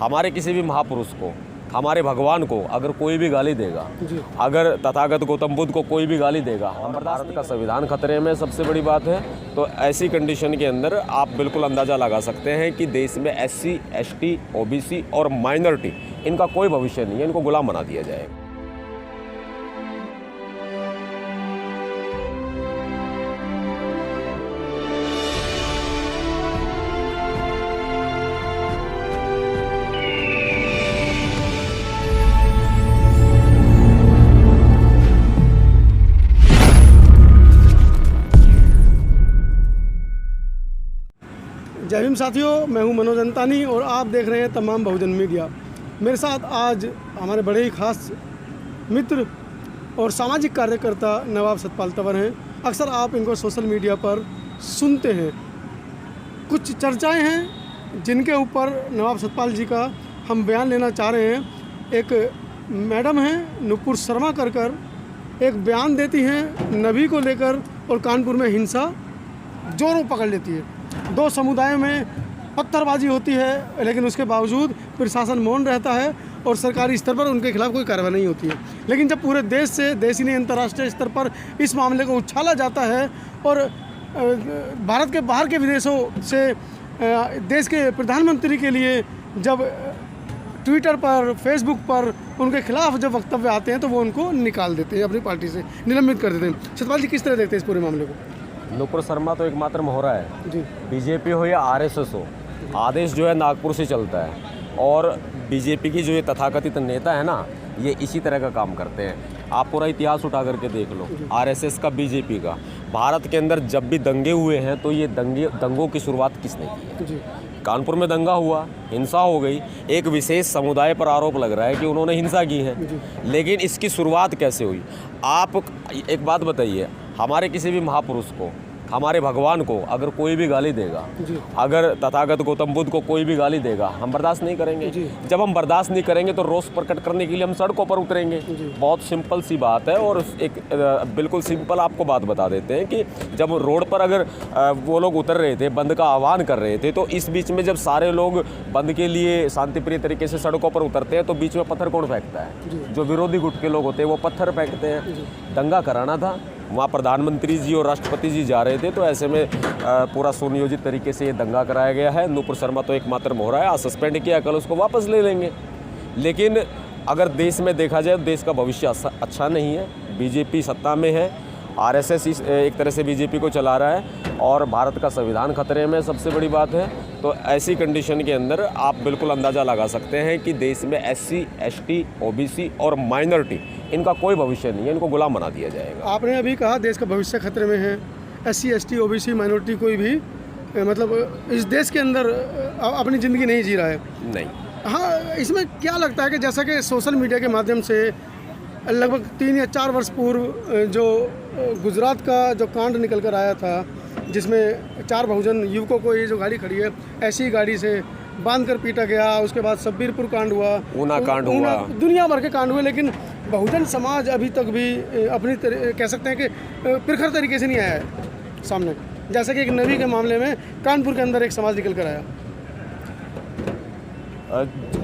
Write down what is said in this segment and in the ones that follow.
हमारे किसी भी महापुरुष को, हमारे भगवान को अगर कोई भी गाली देगा, अगर तथागत गौतम बुद्ध को कोई भी गाली देगा, हम भारत का संविधान खतरे में सबसे बड़ी बात है। तो ऐसी कंडीशन के अंदर आप बिल्कुल अंदाज़ा लगा सकते हैं कि देश में SC, ST, OBC और माइनॉरिटी इनका कोई भविष्य नहीं है, इनको गुलाम बना दिया जाएगा। जय भीम साथियों, मैं हूं मनोज अंतानी और आप देख रहे हैं तमाम बहुजन मीडिया। मेरे साथ आज हमारे बड़े ही खास मित्र और सामाजिक कार्यकर्ता नवाब सतपाल तंवर हैं। अक्सर आप इनको सोशल मीडिया पर सुनते हैं। कुछ चर्चाएं हैं जिनके ऊपर नवाब सतपाल जी का हम बयान लेना चाह रहे हैं। एक मैडम हैं नुपुर शर्मा कर एक बयान देती हैं नबी को लेकर और कानपुर में हिंसा जोरों पकड़ लेती है। दो समुदायों में पत्थरबाजी होती है, लेकिन उसके बावजूद प्रशासन मौन रहता है और सरकारी स्तर पर उनके खिलाफ कोई कार्रवाई नहीं होती है। लेकिन जब पूरे देश से, देश ही नहीं अंतर्राष्ट्रीय स्तर पर इस मामले को उछाला जाता है और भारत के बाहर के विदेशों से देश के प्रधानमंत्री के लिए जब ट्विटर पर, फेसबुक पर उनके खिलाफ जब वक्तव्य आते हैं तो वो उनको निकाल देते हैं, अपनी पार्टी से निलंबित कर देते हैं। सतपाल जी किस तरह देखते हैं इस पूरे मामले को? नुपुर शर्मा तो एकमात्र मोहरा है जी। बीजेपी हो या RSS हो, आदेश जो है नागपुर से चलता है। और बीजेपी की जो ये तथाकथित नेता है ना, ये इसी तरह का काम करते हैं। आप पूरा इतिहास उठा करके देख लो, RSS का, बीजेपी का। भारत के अंदर जब भी दंगे हुए हैं तो ये दंगों की शुरुआत किसने की है? कानपुर में दंगा हुआ, हिंसा हो गई, एक विशेष समुदाय पर आरोप लग रहा है कि उन्होंने हिंसा की है। लेकिन इसकी शुरुआत कैसे हुई? आप एक बात बताइए, हमारे किसी भी महापुरुष को, हमारे भगवान को अगर कोई भी गाली देगा, अगर तथागत गौतम बुद्ध को कोई भी गाली देगा, हम बर्दाश्त नहीं करेंगे। जब हम बर्दाश्त नहीं करेंगे तो रोष प्रकट करने के लिए हम सड़कों पर उतरेंगे। बहुत सिंपल सी बात है। और एक बिल्कुल सिंपल आपको बात बता देते हैं कि जब रोड पर अगर वो लोग उतर रहे थे, बंद का आह्वान कर रहे थे, तो इस बीच में जब सारे लोग बंद के लिए शांतिप्रिय तरीके से सड़कों पर उतरते हैं तो बीच में पत्थर कौन फेंकता है? जो विरोधी गुट के लोग होते हैं वो पत्थर फेंकते हैं। दंगा कराना था, वहाँ प्रधानमंत्री जी और राष्ट्रपति जी जा रहे थे, तो ऐसे में पूरा सुनियोजित तरीके से ये दंगा कराया गया है। नुपुर शर्मा तो एकमात्र मोहरा है, आज सस्पेंड किया, कल उसको वापस ले लेंगे। लेकिन अगर देश में देखा जाए तो देश का भविष्य अच्छा नहीं है। बीजेपी सत्ता में है, RSS एक तरह से बीजेपी को चला रहा है और भारत का संविधान खतरे में सबसे बड़ी बात है। तो ऐसी कंडीशन के अंदर आप बिल्कुल अंदाज़ा लगा सकते हैं कि देश में SC, ST, OBC और माइनॉरिटी इनका कोई भविष्य नहीं है, इनको गुलाम बना दिया जाएगा। आपने अभी कहा देश का भविष्य खतरे में है। SC, ST, OBC माइनॉरिटी कोई भी मतलब इस देश के अंदर अपनी ज़िंदगी नहीं जी रहा है। नहीं। हाँ, इसमें क्या लगता है कि जैसा कि सोशल मीडिया के माध्यम से लगभग 3 या 4 वर्ष पूर्व जो गुजरात का जो कांड निकल कर आया था, जिसमें 4 बहुजन युवकों को, ये जो गाड़ी खड़ी है ऐसी गाड़ी से बांध कर पीटा गया, उसके बाद सब्बीरपुर कांड हुआ, ऊना कांड हुआ, दुनिया भर के कांड हुए, लेकिन बहुजन समाज अभी तक भी अपनी कह सकते हैं कि प्रखर तरीके से नहीं आया है सामने। जैसे कि एक नबी के मामले में कानपुर के अंदर एक समाज निकल कर आया।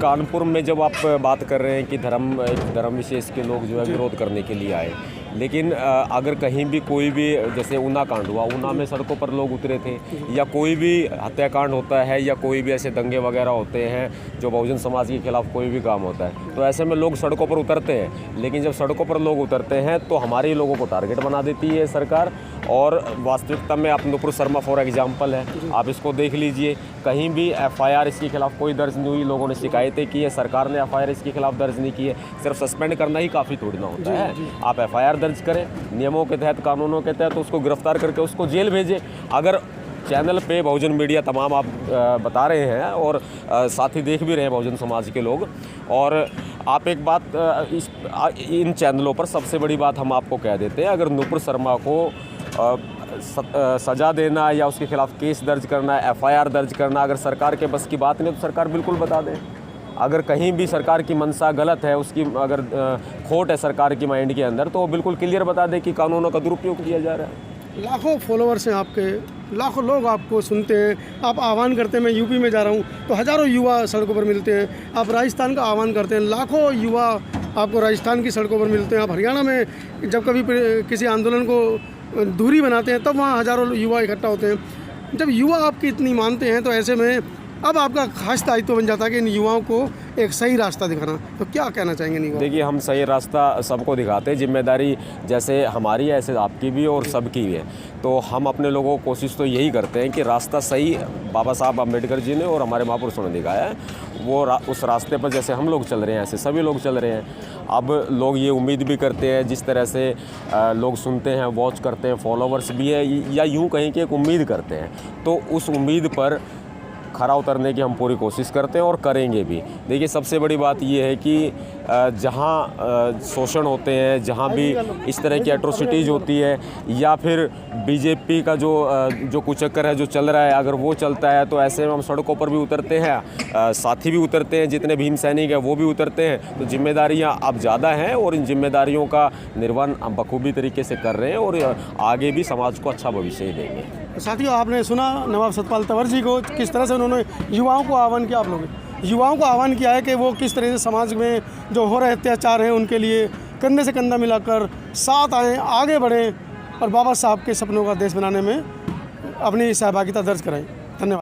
कानपुर में जब आप बात कर रहे हैं कि धर्म विशेष के लोग जो है विरोध करने के लिए आए, लेकिन अगर कहीं भी कोई भी, जैसे ऊना कांड हुआ, ऊना में सड़कों पर लोग उतरे थे, या कोई भी हत्याकांड होता है या कोई भी ऐसे दंगे वगैरह होते हैं जो बहुजन समाज के खिलाफ कोई भी काम होता है, तो ऐसे में लोग सड़कों पर उतरते हैं। लेकिन जब सड़कों पर लोग उतरते हैं तो हमारे लोगों को टारगेट बना देती है सरकार। और वास्तविकता में आप नुपुर शर्मा फॉर एग्जाम्पल है, आप इसको देख लीजिए, कहीं भी FIR इसके खिलाफ कोई दर्ज नहीं हुई। लोगों ने शिकायतें की है, सरकार ने FIR इसके खिलाफ दर्ज नहीं की है। सिर्फ सस्पेंड करना ही काफ़ी थोड़ी ना होता है। आप FIR दर्ज करें, नियमों के तहत, कानूनों के तहत, उसको गिरफ्तार करके उसको जेल भेजें। अगर चैनल पे बहुजन मीडिया तमाम आप बता रहे हैं और साथ ही देख भी रहे हैं बहुजन समाज के लोग, और आप एक बात इन चैनलों पर सबसे बड़ी बात हम आपको कह देते हैं, अगर नुपुर शर्मा को सज़ा देना या उसके खिलाफ केस दर्ज करना, FIR दर्ज करना अगर सरकार के बस की बात नहीं तो सरकार बिल्कुल बता दें। अगर कहीं भी सरकार की मंशा गलत है, उसकी अगर खोट है सरकार की माइंड के अंदर, तो वो बिल्कुल क्लियर बता दे कि कानूनों का दुरुपयोग किया जा रहा है। लाखों फॉलोअर्स हैं आपके लाखों लोग आपको सुनते हैं, आप आह्वान करते हैं। मैं यूपी में जा रहा हूँ तो हज़ारों युवा सड़कों पर मिलते हैं। आप राजस्थान का आह्वान करते हैं, लाखों युवा आपको राजस्थान की सड़कों पर मिलते हैं। आप हरियाणा में जब कभी किसी आंदोलन को दूरी बनाते हैं तब वहाँ हज़ारों युवा इकट्ठा होते हैं। जब युवा आपकी इतनी मानते हैं तो ऐसे में अब आपका खास दायित्व बन जाता है कि इन युवाओं को एक सही रास्ता दिखाना। तो क्या कहना चाहेंगे इन युवाओं? देखिए, हम सही रास्ता सबको दिखाते हैं। जिम्मेदारी जैसे हमारी है ऐसे आपकी भी और सबकी भी है। तो हम अपने लोगों को कोशिश तो यही करते हैं कि रास्ता सही बाबा साहब अम्बेडकर जी ने और हमारे महापुरुषों ने दिखाया है, वो उस रास्ते पर जैसे हम लोग चल रहे हैं ऐसे सभी लोग चल रहे हैं। अब लोग ये उम्मीद भी करते हैं, जिस तरह से लोग सुनते हैं, वॉच करते हैं, फॉलोवर्स भी है, या यूँ कहीं कि एक उम्मीद करते हैं, तो उस उम्मीद पर खरा उतरने की हम पूरी कोशिश करते हैं और करेंगे भी। देखिए, सबसे बड़ी बात ये है कि जहाँ शोषण होते हैं, जहाँ भी इस तरह की एट्रोसिटीज़ होती है, या फिर बीजेपी का जो कुचक्कर है जो चल रहा है, अगर वो चलता है तो ऐसे में हम सड़कों पर भी उतरते हैं, साथी भी उतरते हैं, जितने भीम सैनिक हैं वो भी उतरते हैं। तो जिम्मेदारियाँ अब ज़्यादा हैं और इन जिम्मेदारियों का निर्वहन हम बखूबी तरीके से कर रहे हैं और आगे भी समाज को अच्छा भविष्य ही देंगे। साथियों, आपने सुना नवाब सतपाल तंवर जी को, किस तरह से उन्होंने युवाओं को आह्वान किया। आप लोग युवाओं को आह्वान किया है कि वो किस तरह से समाज में जो हो रहे अत्याचार हैं उनके लिए कंधे से कंधा मिलाकर साथ आएँ, आगे बढ़ें और बाबा साहब के सपनों का देश बनाने में अपनी सहभागिता दर्ज कराएं।